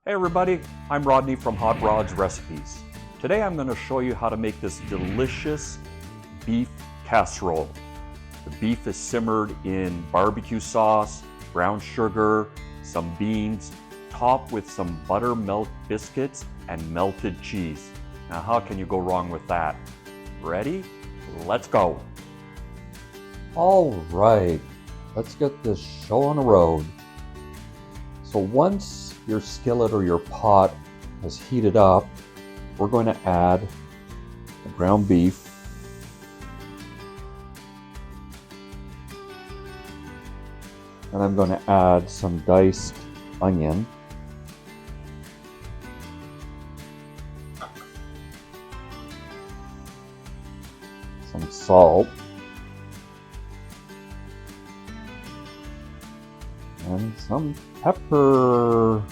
Hey everybody, I'm Rodney from Hot Rod's Recipes. Today I'm going to show you how to make this delicious beef casserole. The beef is simmered in barbecue sauce, brown sugar, some beans, topped with some buttermilk biscuits and melted cheese. Now how can you go wrong with that? Ready? Let's go! All right, let's get this show on the road. So once your skillet or your pot has heated up, we're going to add the ground beef, and I'm going to add some diced onion, some salt, and some pepper.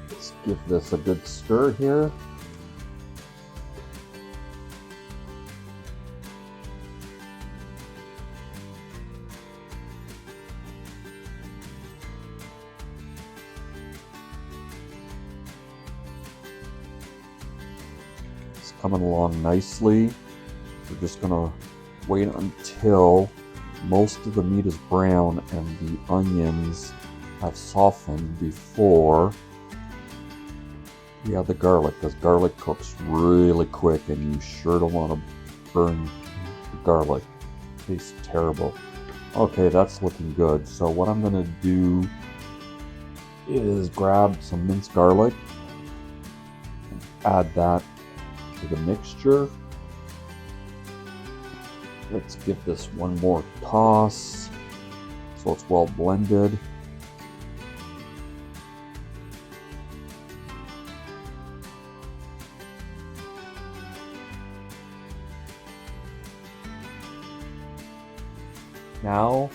Let's give this a good stir here. It's coming along nicely. We're just gonna wait until most of the meat is brown and the onions have softened before we add the garlic, because garlic cooks really quick and you sure don't want to burn the garlic. It tastes terrible. Okay, that's looking good. So what I'm going to do is grab some minced garlic and add that to the mixture. Let's give this one more toss so it's well blended. Now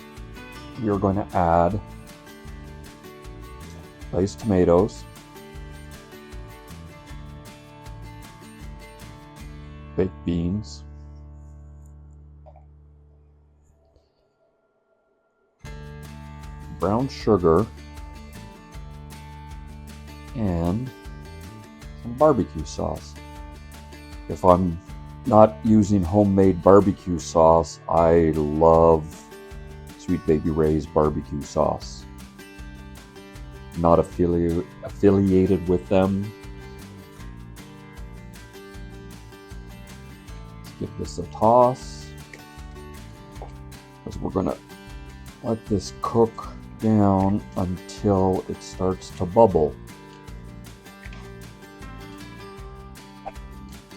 we are going to add diced tomatoes, baked beans, brown sugar, and some barbecue sauce. If I'm not using homemade barbecue sauce, I love Sweet Baby Ray's barbecue sauce. Not affiliated with them. Let's give this a toss, because we're gonna let this cook down until it starts to bubble.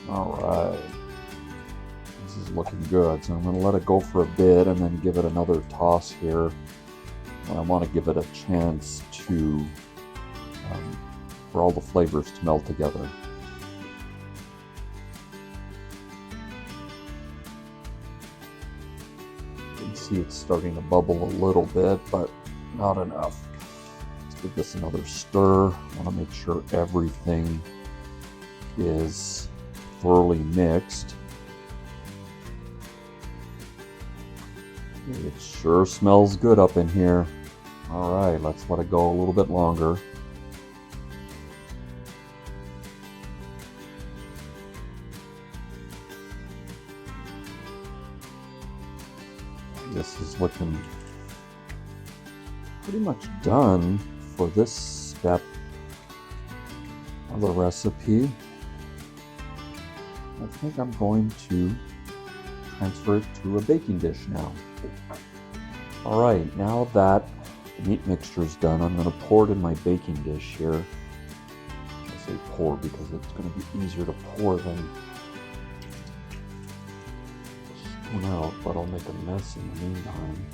All right. This is looking good, so I'm going to let it go for a bit and then give it another toss here. I want to give it a chance to for all the flavors to melt together. You can see it's starting to bubble a little bit, but not enough. Let's give this another stir. I want to make sure everything is thoroughly mixed. It sure smells good up in here. All right, let's let it go a little bit longer. This is looking pretty much done for this step of the recipe. I think I'm going to transfer it to a baking dish now. All right, now that the meat mixture is done, I'm going to pour it in my baking dish here. I say pour because it's going to be easier to pour than spoon out, but I'll make a mess in the meantime.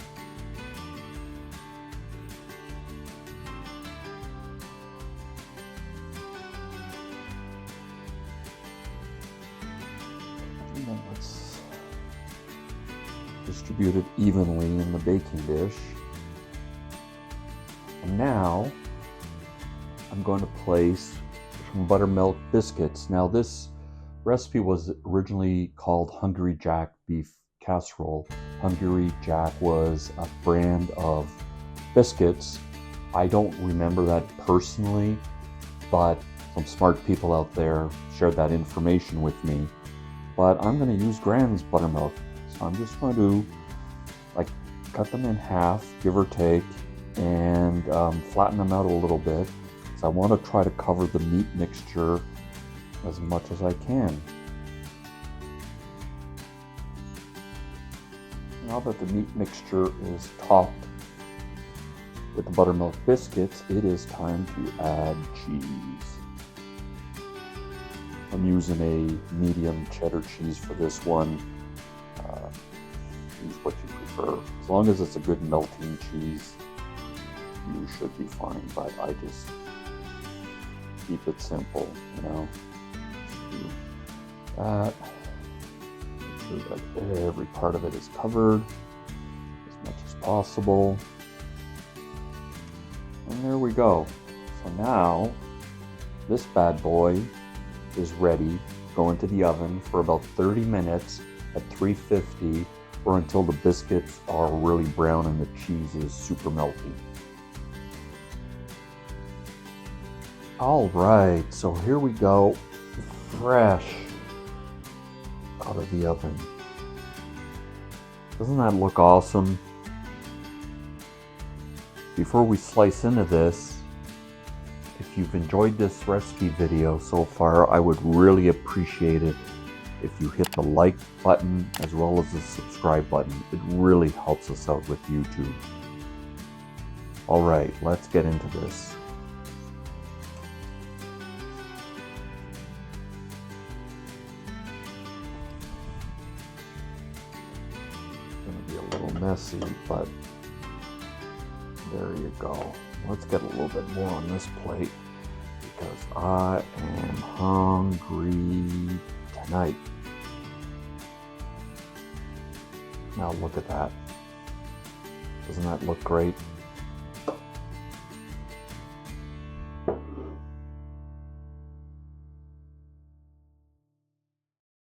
And then let's distribute it evenly in the baking dish. And now I'm going to place some buttermilk biscuits. Now this recipe was originally called Hungry Jack Beef Casserole. Hungry Jack was a brand of biscuits I don't remember that personally, but some smart people out there shared that information with me. But I'm going to use Gran's buttermilk. So I'm just going to cut them in half, give or take, and flatten them out a little bit. So I want to try to cover the meat mixture as much as I can. Now that the meat mixture is topped with the buttermilk biscuits, it is time to add cheese. I'm using a medium cheddar cheese for this one. Use what you prefer. As long as it's a good melting cheese, you should be fine, but I just keep it simple, you know. Do that. Make sure that every part of it is covered as much as possible. And there we go. So now this bad boy is ready to go into the oven for about 30 minutes at 350, or until the biscuits are really brown and the cheese is super melty. All right, so here we go, fresh out of the oven. Doesn't that look awesome? Before we slice into this, if you've enjoyed this recipe video so far, I would really appreciate it if you hit the like button as well as the subscribe button. It really helps us out with YouTube. All right, let's get into this. It's gonna be a little messy, but there you go. Let's get a little bit more on this plate because I am hungry tonight. Now look at that. Doesn't that look great?